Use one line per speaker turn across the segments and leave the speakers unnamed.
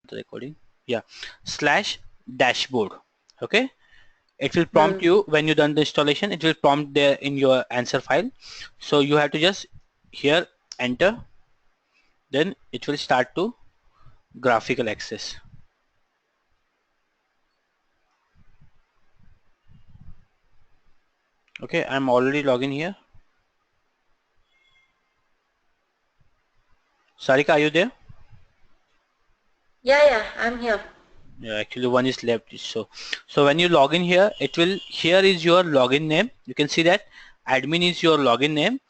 the recording. Yeah, slash dashboard. Okay, it will prompt you when you done the installation. It will prompt there in your answer file. So you have to just here enter. Then it will start to graphical access. Okay, I'm already logging here. Sarika, are you there?
Yeah, I'm here.
Yeah, actually one is left. So when you log in here, it will here is your login name. You can see that admin is your login name,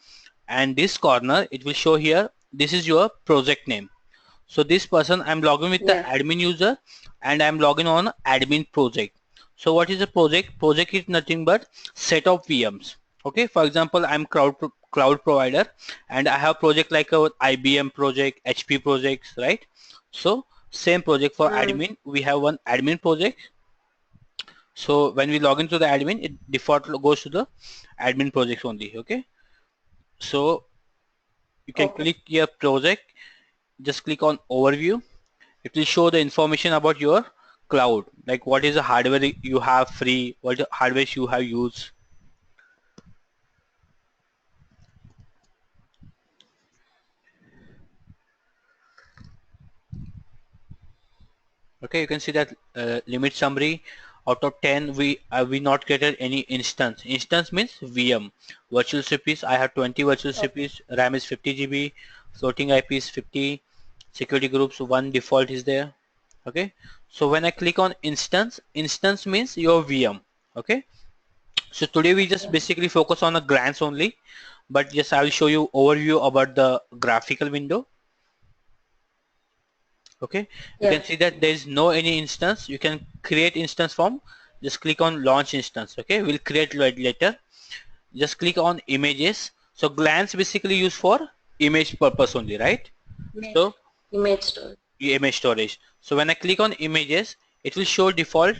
and this corner it will show here. This is your project name. So this person, I'm logging with the
Yeah.
admin user, and I'm logging on admin project. So what is a project? Project is nothing but set of VMs. Okay, for example, I'm cloud provider, and I have project like a IBM project, HP projects, right? So same project for admin. We have one admin project. So when we log into the admin, it default goes to the admin projects only. Okay, so you can
Okay.
click your project. Just click on overview. It will show the information about your cloud, like what is the hardware you have free, what hardware you have used. Okay, you can see that limit summary. Out of 10, we not created any instance. Instance means VM. Virtual CPs, I have 20 virtual
Okay.
CPs. RAM is 50 GB. Floating IP is 50. Security groups, one default is there. Okay, so when I click on instance, instance means your VM. Okay, so today we just basically focus on a glance only, but yes, I will show you overview about the graphical window. Okay, you
Yeah.
can see that there is no any instance. You can create instance from, just click on launch instance. Okay, we'll create later. Just click on images. So glance basically used for image purpose only, right?
Image.
So
Image store.
image storage. So when I click on images, it will show default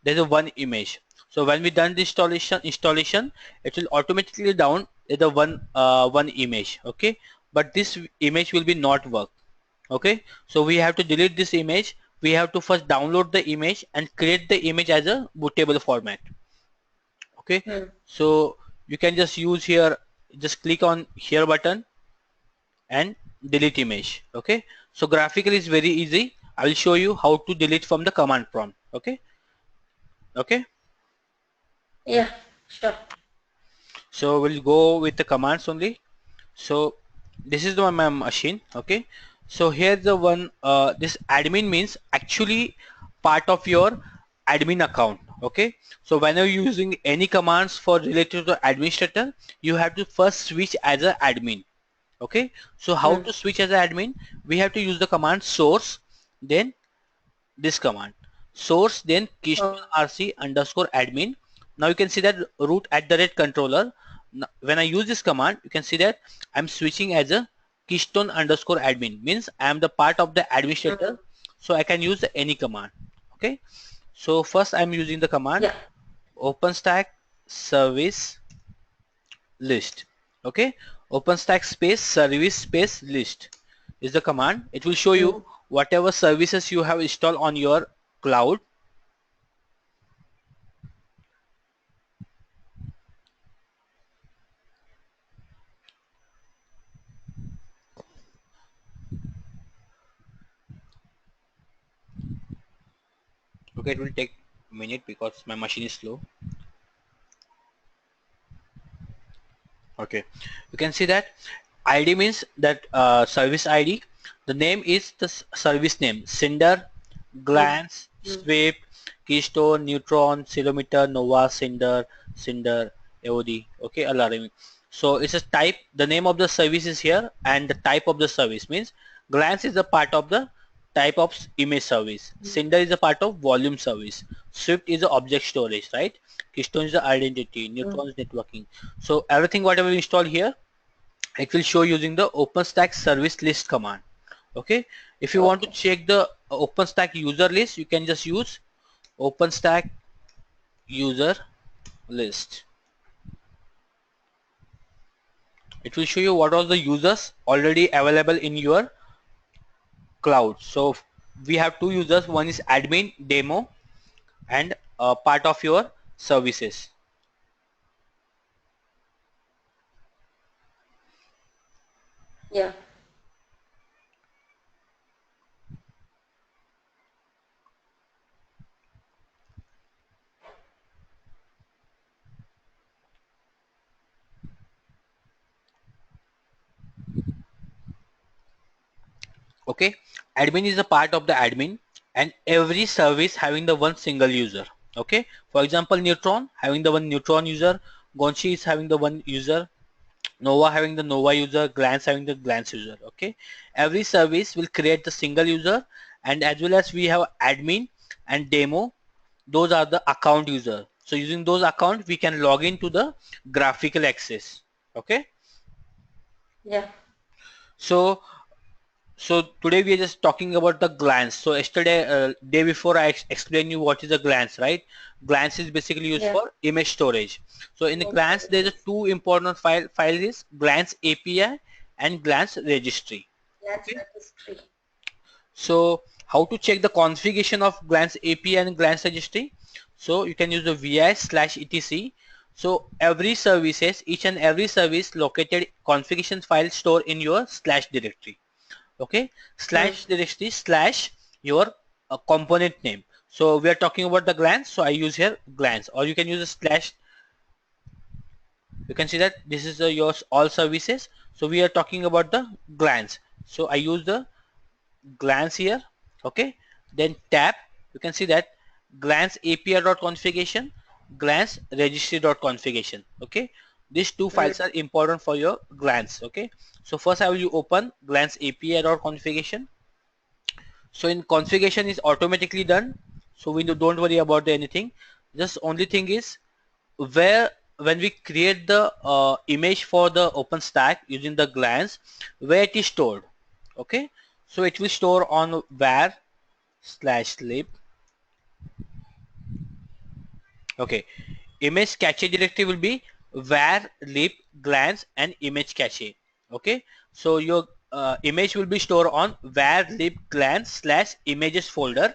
there's a one image. So when we done the installation, it will automatically down the one image. Okay, but this image will be not work. Okay, so we have to delete this image. We have to first download the image and create the image as a bootable format. Okay, so you can just use here, just click on here button and delete image. Okay, so graphical is very easy. I will show you how to delete from the command prompt. Okay, okay,
Yeah. Sure.
so we'll go with the commands only. So this is the my machine. Okay, so here's the one, this admin means actually part of your admin account. Okay, so whenever you're using any commands for related to administrator, you have to first switch as an admin. Okay, so how to switch as an admin? We have to use the command source, then this command source, then keystone
Okay.
rc underscore admin. Now you can see that root at the rate controller. When I use this command, you can see that I'm switching as a keystone underscore admin, means I am the part of the administrator, so I can use any command. Okay, so first I'm using the command
Yeah.
OpenStack service list. Okay, OpenStack space service space list is the command. It will show you whatever services you have installed on your cloud. Okay, it will take a minute because my machine is slow. Okay, you can see that ID means that service ID. The name is the service name: Cinder, Glance, Swift, Keystone, Neutron, Ceilometer, Nova, Cinder, AOD. Okay, alarming. So it's a type. The name of the service is here, and the type of the service means Glance is a part of the type of image service. Cinder is a part of volume service. Swift is the object storage, right? Keystone is the identity. Neutron is networking. So everything whatever we install here, it will show using the OpenStack service list command. Okay, if you want to
Okay.
check the OpenStack user list, you can just use OpenStack user list. It will show you what are the users already available in your cloud. So we have two users. One is admin demo and part of your services.
Yeah.
Okay, admin is a part of the admin and every service having the one single user. Okay, for example, Neutron having the one Neutron user, Gonchi is having the one user, Nova having the Nova user, Glance having the Glance user. Okay, every service will create the single user, and as well as we have admin and demo, those are the account user. So using those account we can log into the graphical access. Okay,
Yeah.
so today we are just talking about the glance. So yesterday, day before, I explained you what is a glance, right? Glance is basically used
Yeah.
for image storage. So in the
Image
glance, there's a
services.
two important files is glance API and glance registry.
Glance
Okay.
registry.
So how to check the configuration of glance API and glance registry? So you can use the vi/etc. So every services, each and every service located configuration file store in your slash directory. Okay,
Hmm.
slash directory slash your component name. So we are talking about the glance, so I use here glance, or you can use a slash. You can see that this is your all services, so we are talking about the glance, so I use the glance here. Okay, then tab, you can see that glance api.configuration, glance registry.configuration. Okay, these two
Hmm.
files are important for your glance. Okay, so first I will open glance api.configuration. So in configuration is automatically done, so we don't worry about anything. Just only thing is where when we create the image for the OpenStack using the glance, where it is stored. Okay, so it will store on var/lib. Okay, image cache directory will be var lib glance and image cache. Okay, so your image will be stored on var lib glance slash images folder,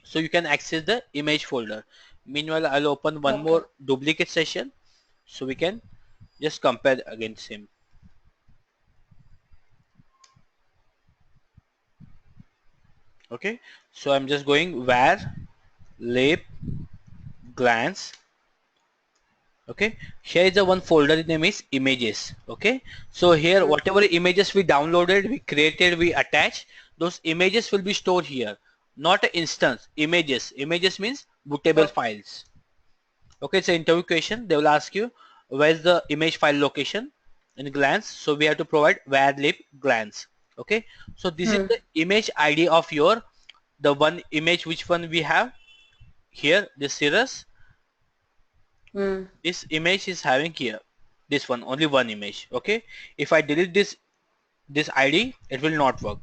so you can access the image folder. Meanwhile, I'll open one
Okay.
more duplicate session so we can just compare against him. Okay, so I'm just going var lib glance. Okay, here is the one folder name is images. Okay, so here
Hmm.
whatever images we downloaded, we created, we attached, those images will be stored here, not an instance. Images means bootable
Okay.
files. Okay, it's an interview question. They will ask you where's the image file location in glance, so we have to provide var lib glance. Okay, so this is
Hmm.
the image ID of your the one image, which one we have here, this Cirrus.
Hmm.
This image is having here this one, only one image. Okay, if I delete this ID, it will not work.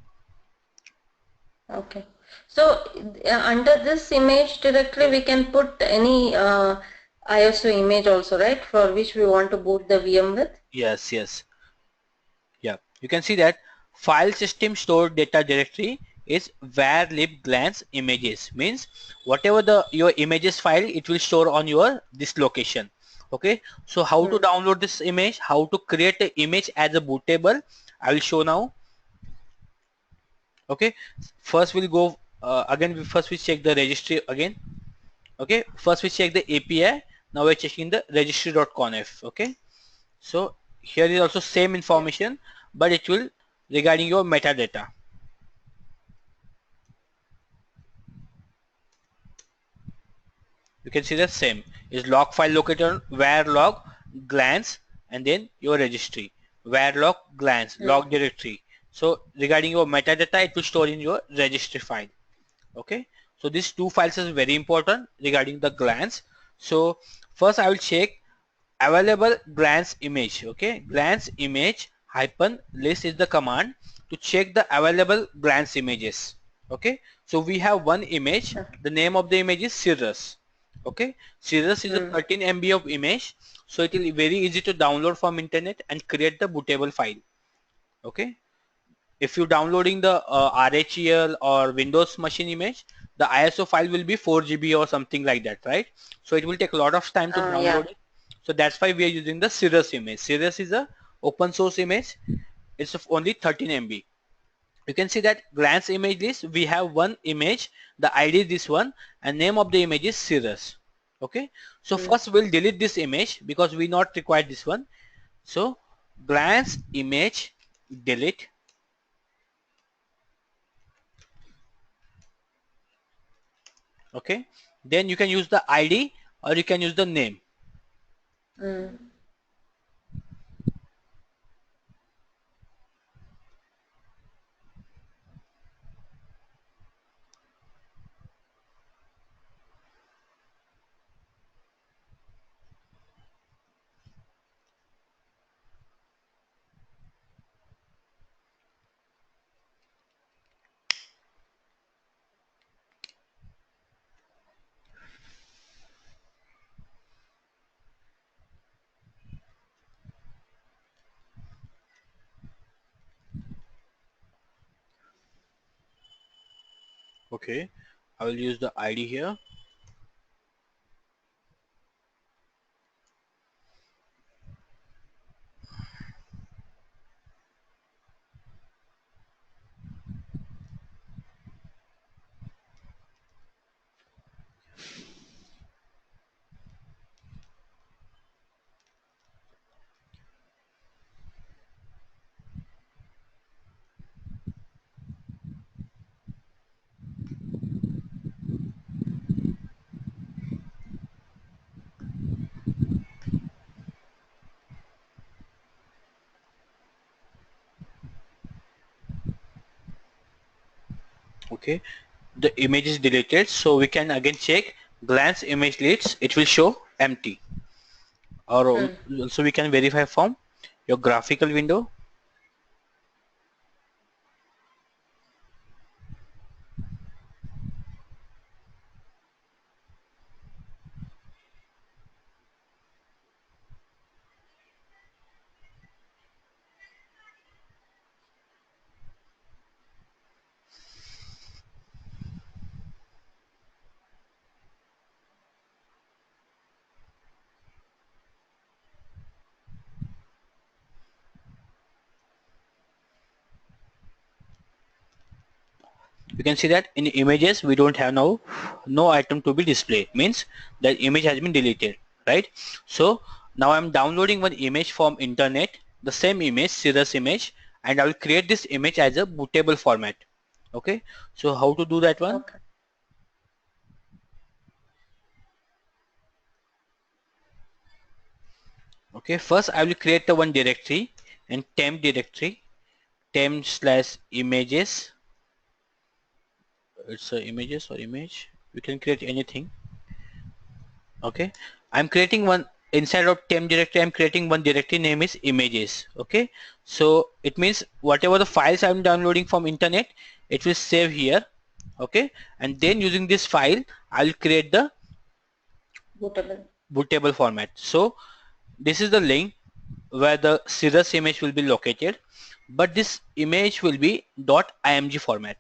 Okay. So under this image directory, we can put any ISO image also, right? For which we want to boot the VM with.
Yes, yes. Yeah, you can see that file system stored data directory is var lib glance images, means whatever the your images file, it will store on your this location. Okay, so how to
Hmm.
download this image, how to create an image as a bootable, I will show now. Okay, first we'll go again, first we check the registry again. Okay, first we check the API, now we're checking the registry.conf. Okay, so here is also same
Yeah.
information, but it will regarding your metadata. You can see the same is log file locator var log glance and then your registry var log glance
Hmm.
log directory. So regarding your metadata, it will store in your registry file. Okay, so these two files is very important regarding the glance. So first I will check available glance image. Okay, glance image hyphen list is the command to check the available glance images. Okay, so we have one image,
Sure.
the name of the image is Cirrus. Okay, Cirrus is a
Hmm.
13 MB of image, so it will be very easy to download from internet and create the bootable file. Okay, if you downloading the RHEL or Windows machine image, the ISO file will be 4 GB or something like that, right? So it will take a lot of time to
Yeah.
download it. So that's why we are using the Cirrus image. Cirrus is a open source image. It's of only 13 MB. You can see that glance image list, we have one image, the ID is this one, and name of the image is Cirrus. Okay, so first we'll delete this image because we not require this one. So glance image delete. Okay, then you can use the ID or you can use the name.
Mm.
Okay, I will use the ID here. Okay, the image is deleted, so we can again check glance image list, it will show empty. Or
Mm.
also we can verify from your graphical window. You can see that in images we don't have now no item to be displayed, means that image has been deleted, right? So now I'm downloading one image from internet, the same image, Cirrus image, and I will create this image as a bootable format. Okay, so how to do that one?
Okay.
Okay, first I will create the one directory and temp directory, temp slash images. It's images or image, we can create anything. Okay, I'm creating one inside of temp directory. I'm creating one directory name is images. Okay, so it means whatever the files I'm downloading from internet, it will save here. Okay, and then using this file I'll create the
Bootable.
bootable format. So this is the link where the Cirrus image will be located, but this image will be .img format.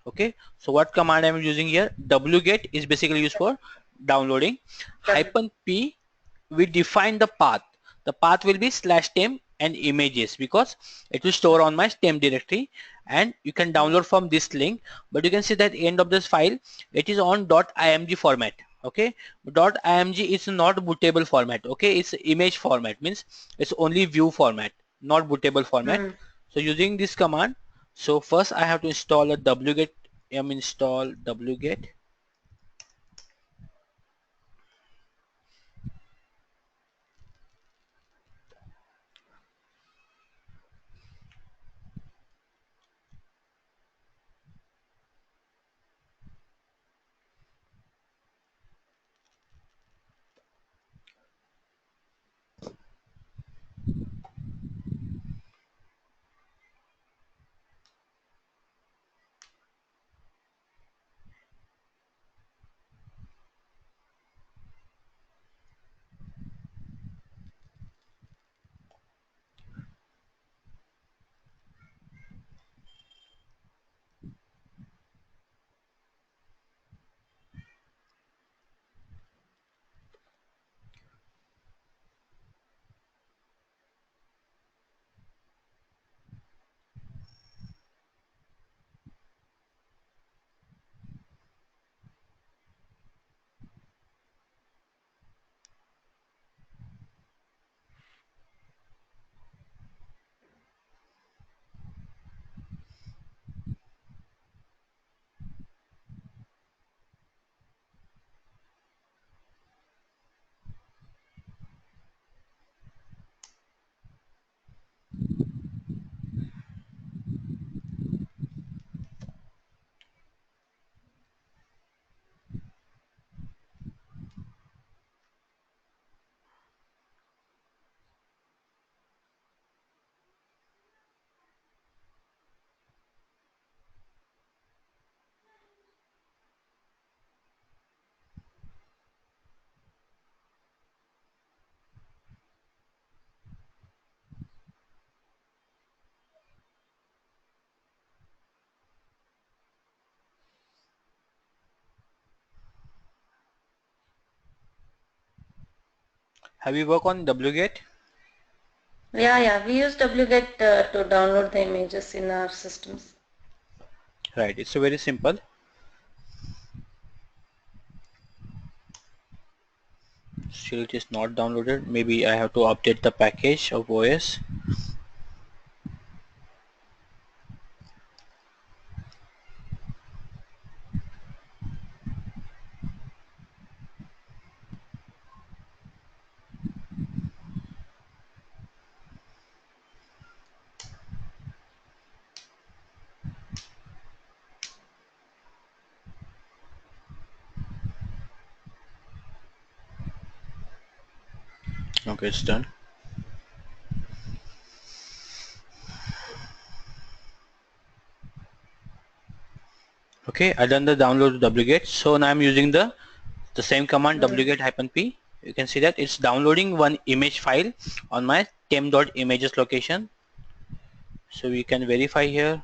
Okay, so what command I'm using here? Wget is basically used for downloading.
Done.
Hyphen p, we define the path. The path will be slash temp and images because it will store on my temp directory, and you can download from this link. But you can see that end of this file, it is on .img format. Okay, .img is not bootable format. Okay, it's image format, means it's only view format, not bootable format.
Mm.
So using this command, so first I have to install a wget, install wget. Have you worked on wget?
Yeah, we use wget to download the images in our systems.
Right, it's very simple. Still it is not downloaded. Maybe I have to update the package of OS. Okay, it's done. Okay, I done the download to wget. So now I'm using the same command wget-p. You can see that it's downloading one image file on my temp.images location. So we can verify here.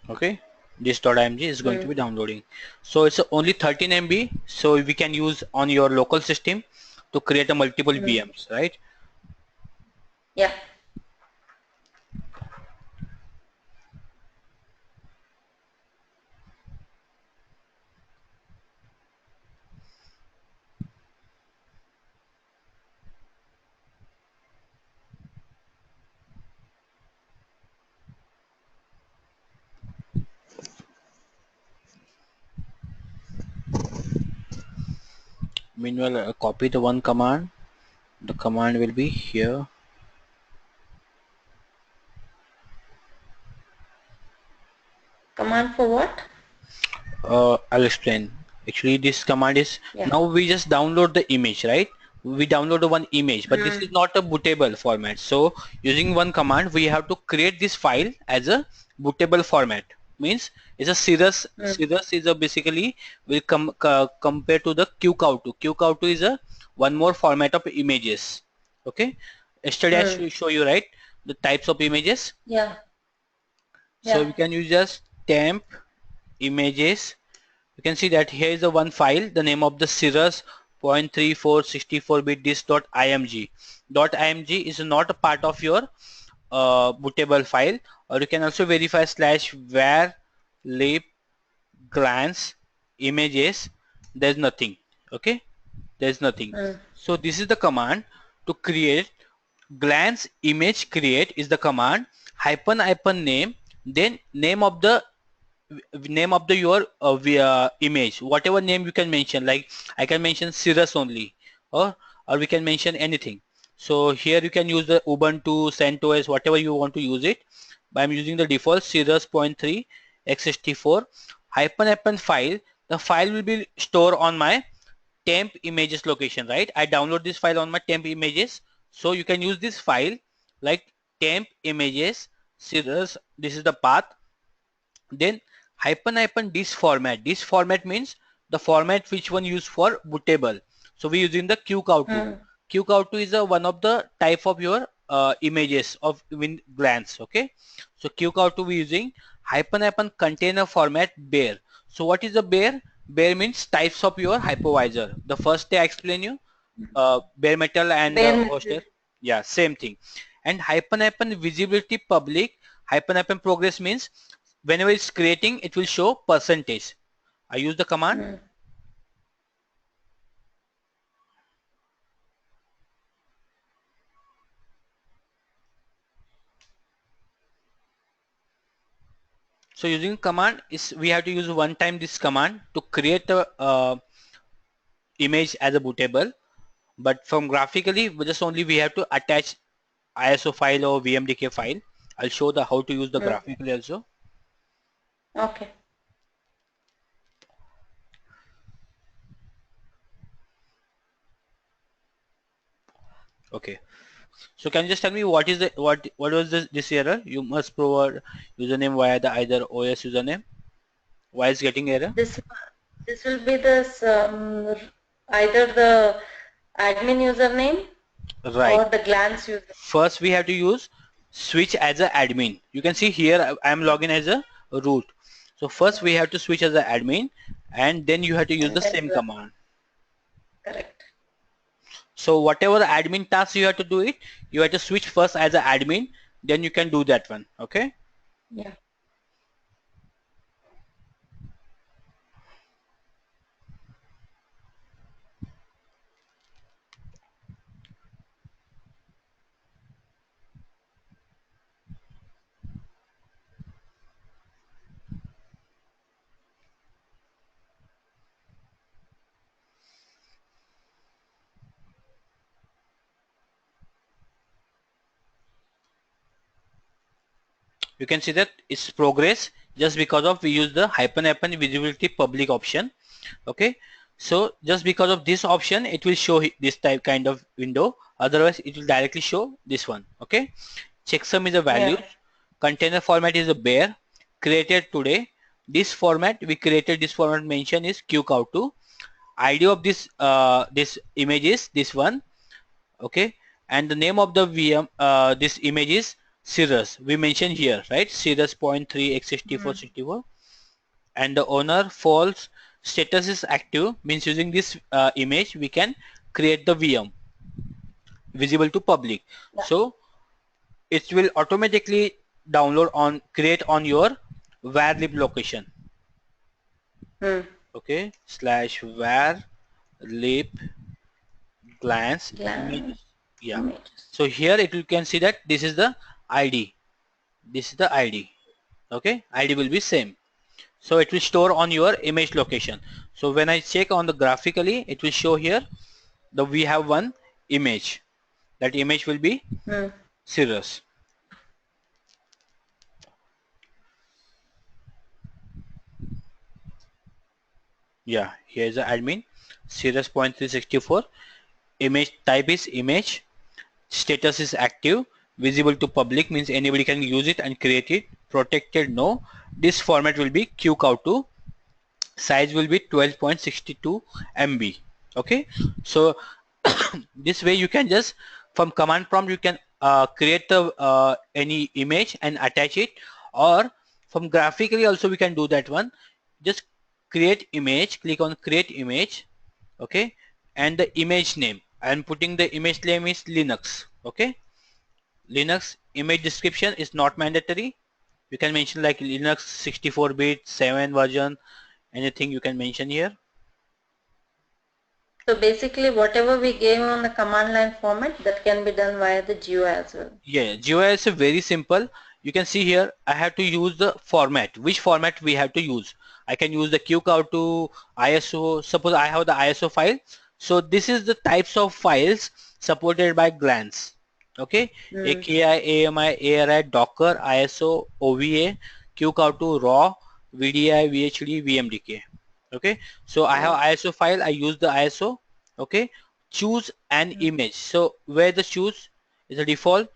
Okay, this .img is going to be downloading. So it's only 13 MB, so we can use on your local system to create a multiple VMs, right?
Yeah.
Meanwhile, copy the one command. The command will be here.
Command for what?
I'll explain. Actually, this command is, now we just download the image, right? We download the one image, but this is not a bootable format. So using one command, we have to create this file as a bootable format. Means it's a Cirrus. Cirrus is a basically will compare to the QCOW2. QCOW2 is a one more format of images. Okay. Yesterday I show you, right, the types of images.
Yeah.
So we can use just temp images. You can see that here is the one file, the name of the Cirrus 0.3464-bit disk.img. .img is not a part of your bootable file, or you can also verify /var lib glance images. There's nothing. Okay, there's nothing. So this is the command to create glance image. Create is the command, hyphen name, then name of the your image, whatever name you can mention. Like I can mention Cirrus only, or we can mention anything. So here you can use the Ubuntu, CentOS, whatever you want to use it. But I'm using the default Cirrus 0.3 x64 hyphen file. The file will be stored on my temp images location, right? I download this file on my temp images. So you can use this file like temp images Cirrus. This is the path. Then hyphen this format. This format means the format which one used for bootable. So we're using the QCOW2. QCOW2 is one of the type of your images of glance. Okay, so QCOW2 we're using hyphen container format bare. So what is the bare? Bare means types of your hypervisor. The first day I explain you bare metal and hoster. Yeah, same thing. And hyphen visibility public hyphen progress means whenever it's creating, it will show percentage. I use the command. So using command is we have to use one time this command to create a image as a bootable. But from graphically, just only we have to attach ISO file or VMDK file. I'll show the how to use the graphically also.
Okay.
Okay. So can you just tell me what is the what was this error? You must provide username via the either OS username. Why is getting error?
This will be this either the admin username
right,
or the glance user.
First we have to use switch as a admin. You can see here I am logging as a root. So first we have to switch as a admin, and then you have to use the same command.
Correct.
So whatever the admin task you have to do it, you have to switch first as an admin, then you can do that one. Okay.
Yeah.
You can see that it's progress just because of we use the hyphen visibility public option. Okay, so just because of this option it will show this type kind of window, otherwise it will directly show this one. Okay, checksum is a value,
Yeah.
container format is a bare, created today, this format we created, this format mention is QCow2, id of this image is this one. Okay, and the name of the VM this image is Cirrus, we mentioned here, right? Cirrus 0.3 x64 64, and the owner false, status is active, means using this image we can create the VM visible to public.
Yeah.
So it will automatically download on create on your var lib location.
Hmm.
Okay, slash var lib glance
Glance
images. Yeah,
images.
so here it you can see that this is the id, this is the id. Okay, id will be same, so it will store on your image location. So when I check on the graphically it will show here the we have one image, that image will be
Hmm.
Cirrus. Yeah, here is the admin Cirrus 0.364, image type is image, status is active, visible to public means anybody can use it and create it, protected no, this format will be QCow2, size will be 12.62 MB. Okay, so this way you can just from command prompt you can create the any image and attach it, or from graphically also we can do that one. Just create image, click on create image. Okay, and the image name, I am putting the image name is Linux. Okay, Linux image description is not mandatory, you can mention like Linux 64-bit 7 version, anything you can mention here.
So basically, whatever we gave on the command line format, that can be done via the GUI as well.
Yeah, GUI is very simple. You can see here I have to use the format. Which format we have to use? I can use the QCow2 ISO. Suppose I have the ISO file. So this is the types of files supported by Glance. Okay,
Hmm.
AKI, AMI, ARI, Docker, ISO, OVA, QCow2, RAW, VDI, VHD, VMDK. Okay, so I have
Yeah.
ISO file. I use the ISO. Okay, choose an
Hmm.
image. So where the choose is a default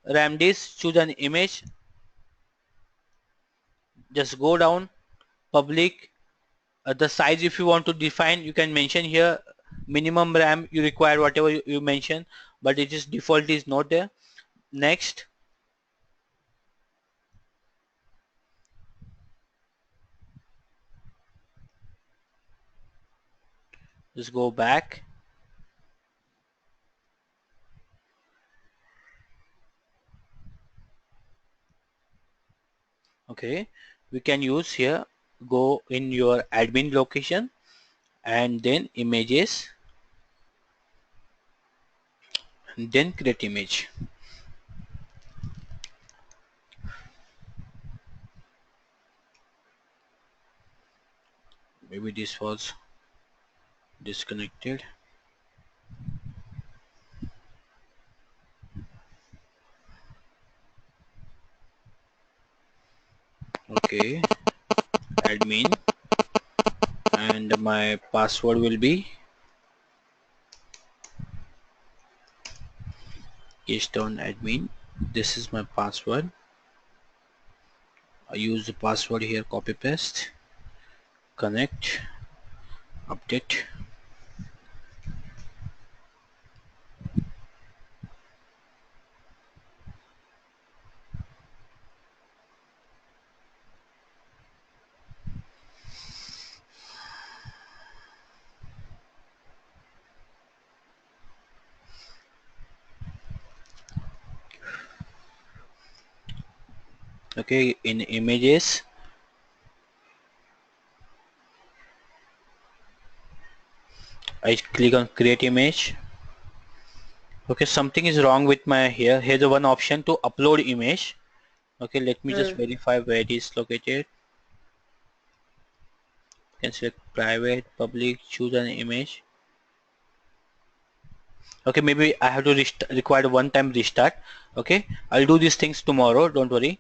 RAM disk, choose an image, just go down public, the size if you want to define you can mention here, minimum RAM you require whatever you mention, but it is default is not there. Next, just go back. Okay, we can use here, go in your admin location and then images and then create image. Maybe this was disconnected. Okay, admin, and my password will be Keystone admin. This is my password. I use the password here, copy paste, connect, update. Okay, in images, I click on create image. Okay, something is wrong with my here. Here's the one option to upload image. Okay, let me just verify where it is located. You can select private, public, choose an image. Okay, maybe I have to require one time restart. Okay, I'll do these things tomorrow, don't worry.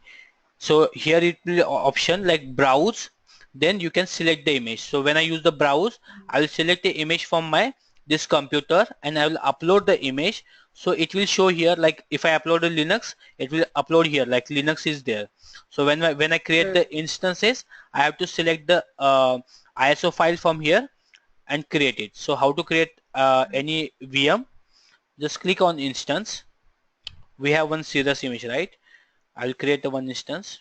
So here it will be option like browse, then you can select the image. So when I use the browse, I will select the image from my this computer and I will upload the image. So it will show here, like if I upload a Linux, it will upload here like Linux is there. So when I create the instances, I have to select the ISO file from here and create it. So how to create any VM? Just click on instance. We have one Cirrus image, right? I will create the one instance.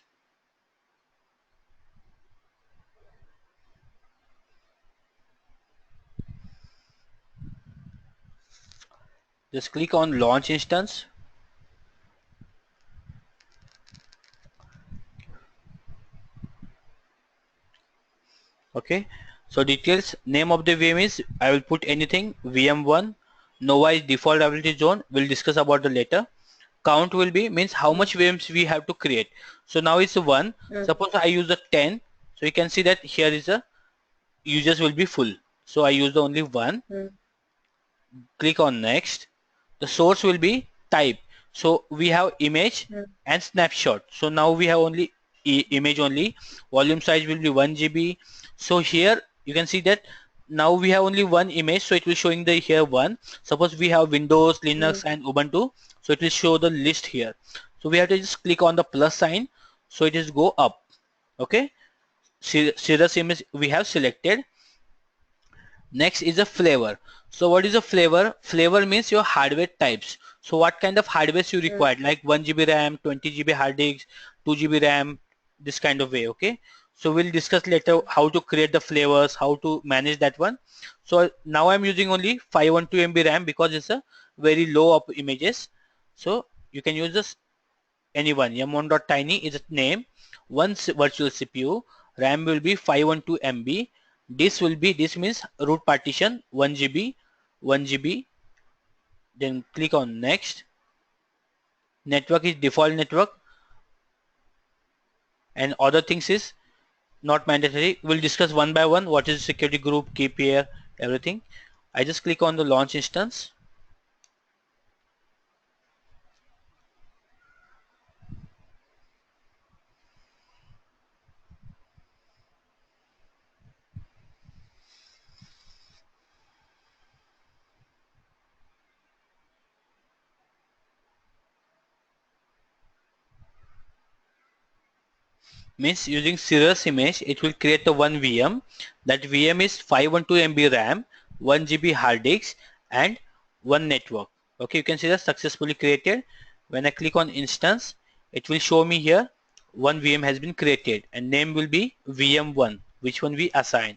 Just click on launch instance. Okay, so details, name of the VM is, I will put anything, VM1. Nova is default availability zone, we'll discuss about the later. Count will be means how much VMs we have to create. So now it's 1. Suppose I use the 10, so you can see that here is a users will be full. So I use the only 1. Click on next. The source will be type. So we have image and snapshot. So now we have only image only. Volume size will be 1 GB. So here you can see that now we have only one image, so it will showing the here one. Suppose we have Windows, Linux and Ubuntu, so it will show the list here. So we have to just click on the plus sign, so it is go up. Okay, Cirrus image we have selected. Next is a flavor. So what is a flavor? Flavor means your hardware types. So what kind of hardware you require, like 1 GB RAM, 20 GB hard disk, 2 GB RAM, this kind of way. Okay, so we'll discuss later how to create the flavors, how to manage that one. So now I'm using only 512 MB RAM because it's a very low of images. So you can use this anyone. M1.tiny is a name, one virtual CPU. RAM will be 512 MB. This means root partition 1 GB, 1 GB. Then click on next. Network is default network, and other things is not mandatory. We'll discuss one by one. What is security group, key pair, everything. I just click on the launch instance. Means using Cirrus image, it will create the one VM. That VM is 512 MB RAM, 1 GB hard disk, and one network. Okay, you can see that successfully created. When I click on instance, it will show me here one VM has been created, and name will be VM1, which one we assign.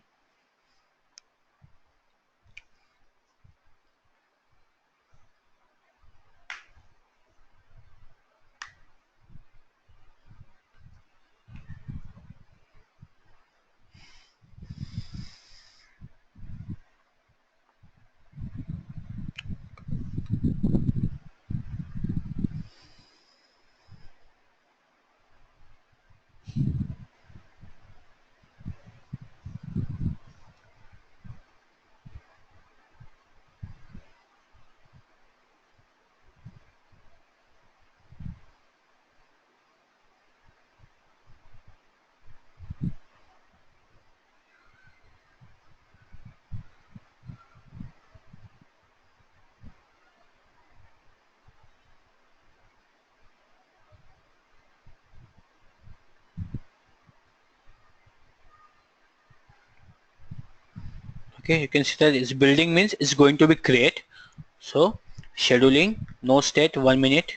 Okay, you can see that it's building means it's going to be create. So scheduling, no state, 1 minute.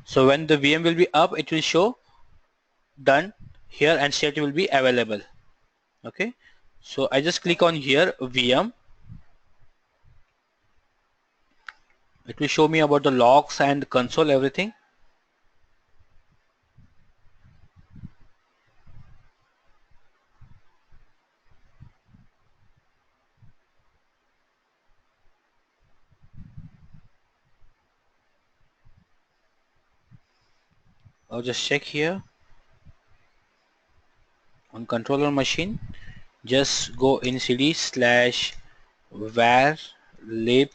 So when the VM will be up, it will show done here and state will be available. Okay, so I just click on here VM. It will show me about the logs and console, everything. I'll just check here on controller machine. Just go in cd slash var lib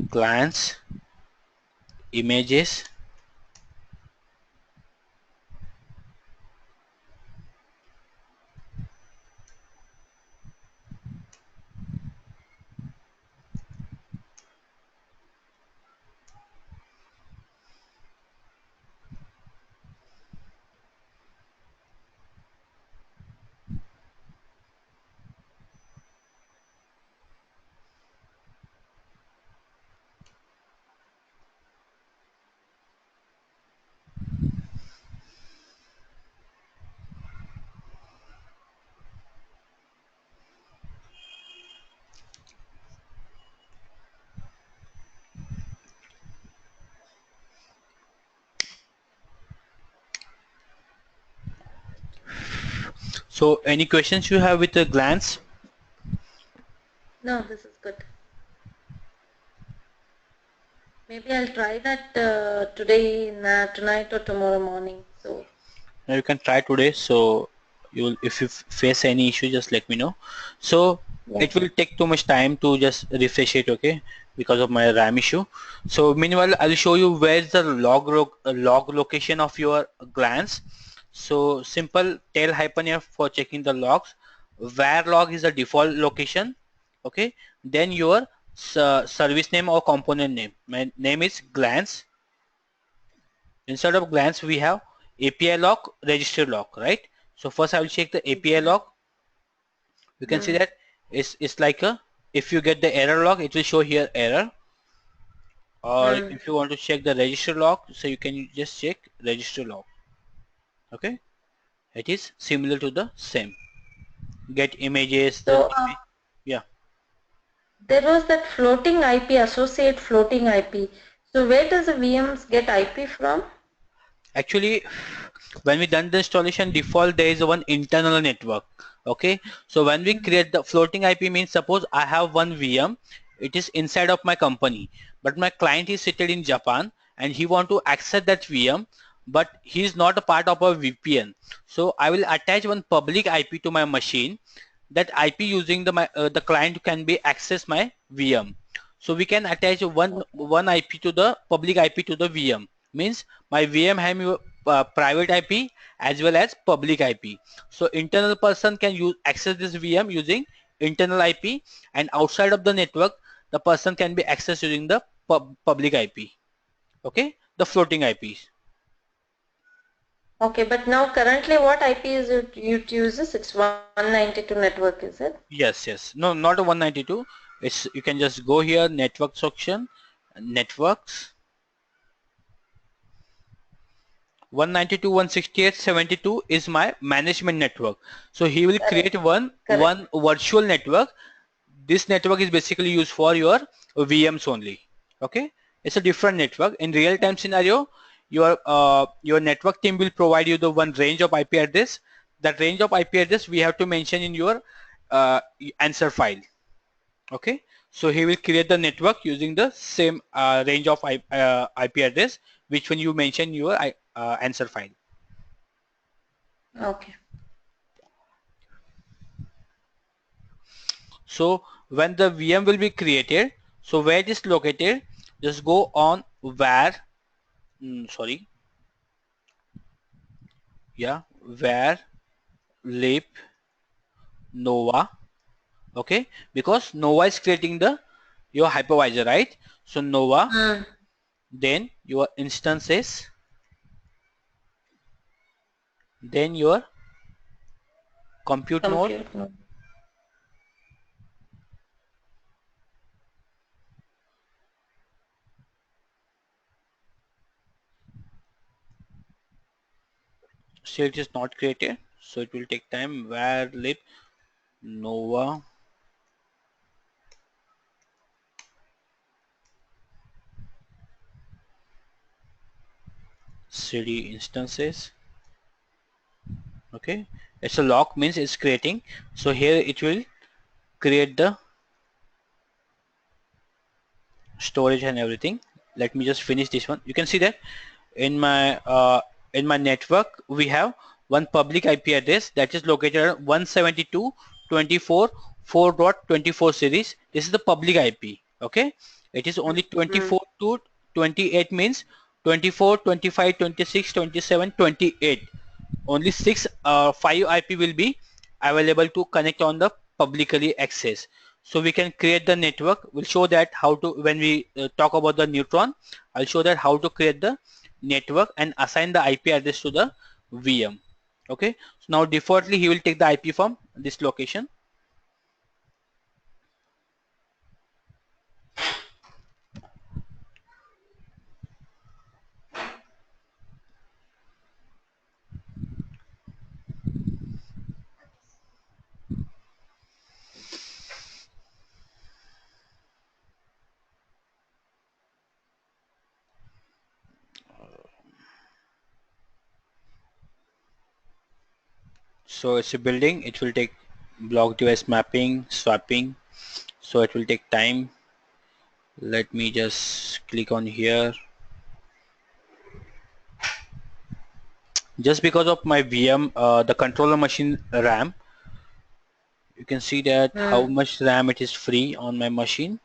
glance images. So any questions you have with the glance?
No, this is good. Maybe I'll try that today, tonight or tomorrow morning. So
Now you can try today. So you will, if you face any issue, just let me know. So
yeah.
it will take too much time to just refresh it, okay, because of my RAM issue. So meanwhile, I'll show you where's the log location of your glance. So simple tail hyphen F for checking the logs. Var log is the default location, okay. Then your service name or component name. My name is glance. Instead of glance, we have API log, register log, right? So first I will check the API log. You can see
Hmm.
that it's like a, if you get the error log, it will show here error. Or
Hmm.
if you want to check the register log, so you can just check register log. Okay, it is similar to the same. Get images, the
So
image. Yeah.
there was that floating IP, associate floating IP. So where does the VMs get IP from?
Actually, when we done the installation, default there is one internal network. Okay, so when we create the floating IP means, suppose I have one VM, it is inside of my company, but my client is seated in Japan and he want to access that VM, but he is not a part of a VPN. So I will attach one public IP to my machine. That IP using the client can be access my VM. So we can attach one IP to the public IP to the VM. Means my VM have your private IP as well as public IP. So internal person can use access this VM using internal IP, and outside of the network the person can be accessed using the public IP. Okay, the floating IPs.
Okay, but now currently what IP is it uses? It's 192 network, is it?
Yes, yes. No, not a 192. It's, you can just go here, network section, networks. 192.168.72 is my management network. So he will
Correct.
create one
Correct.
virtual network. This network is basically used for your VMs only. Okay, it's a different network. In real time scenario, your network team will provide you the one range of IP address. That range of IP address we have to mention in your answer file. Okay, so he will create the network using the same range of IP address which when you mention your answer file.
Okay.
So when the VM will be created, so where it is located, just go on var, sorry, yeah, var lib nova, okay, because nova is creating the your hypervisor, right? So nova,
Hmm.
then your instances, then your compute node,
Compute node.
still it is not created, so it will take time. Var lib nova cd instances. Okay, it's a lock means it's creating. So here it will create the storage and everything. Let me just finish this one. You can see that in my in my network we have one public IP address that is located at 172.24.4.24 series. This is the public IP. Okay, it is only 24 to 28 means 24, 25, 26, 27, 28. Only 5 IP will be available to connect on the publicly access. So we can create the network. We'll show that how to, when we talk about the Neutron, I'll show that how to create the network and assign the IP address to the VM. Okay, so now defaultly he will take the IP from this location. So it's a building. It will take block device mapping, swapping. So it will take time. Let me just click on here. Just because of my VM, the controller machine RAM, you can see that how much RAM it is free on my machine.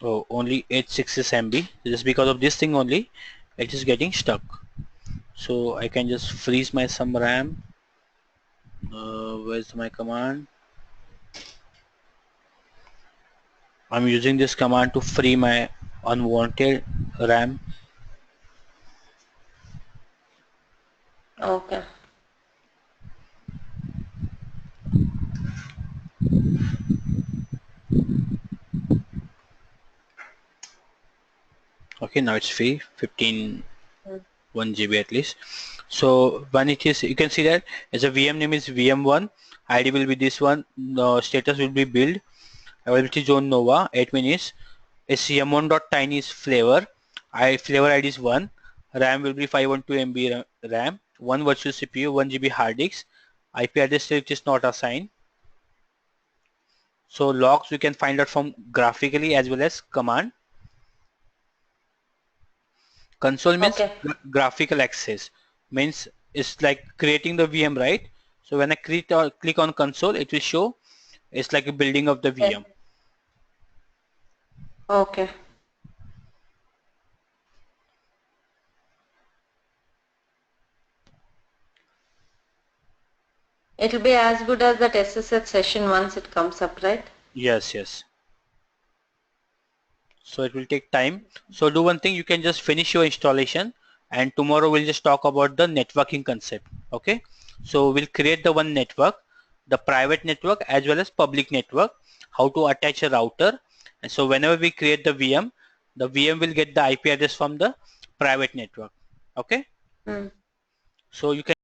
Oh, only 866 MB. Just because of this thing only, it is getting stuck. So I can just freeze my some RAM. Where's my command? I'm using this command to free my unwanted RAM.
Okay.
Okay, now it's free, 1 GB at least. So when it is, you can see that as a VM name is VM1, ID will be this one, status will be build, availability zone Nova, admin is SCM1.tiny is flavor, flavor ID is 1, RAM will be 512 MB RAM, 1 virtual CPU, 1 GB hard disk, IP address which is not assigned. So logs we can find out from graphically as well as command. Console means graphical access, means it's like creating the VM, right? So when I click on console, it will show it's like a building of the VM.
Okay. It will be as good as that SSH session once it comes up, right?
Yes, yes. So it will take time. So do one thing, you can just finish your installation and tomorrow we'll just talk about the networking concept. Okay. So we'll create the one network, the private network as well as public network, how to attach a router. And so whenever we create the VM will get the IP address from the private network. Okay. So you can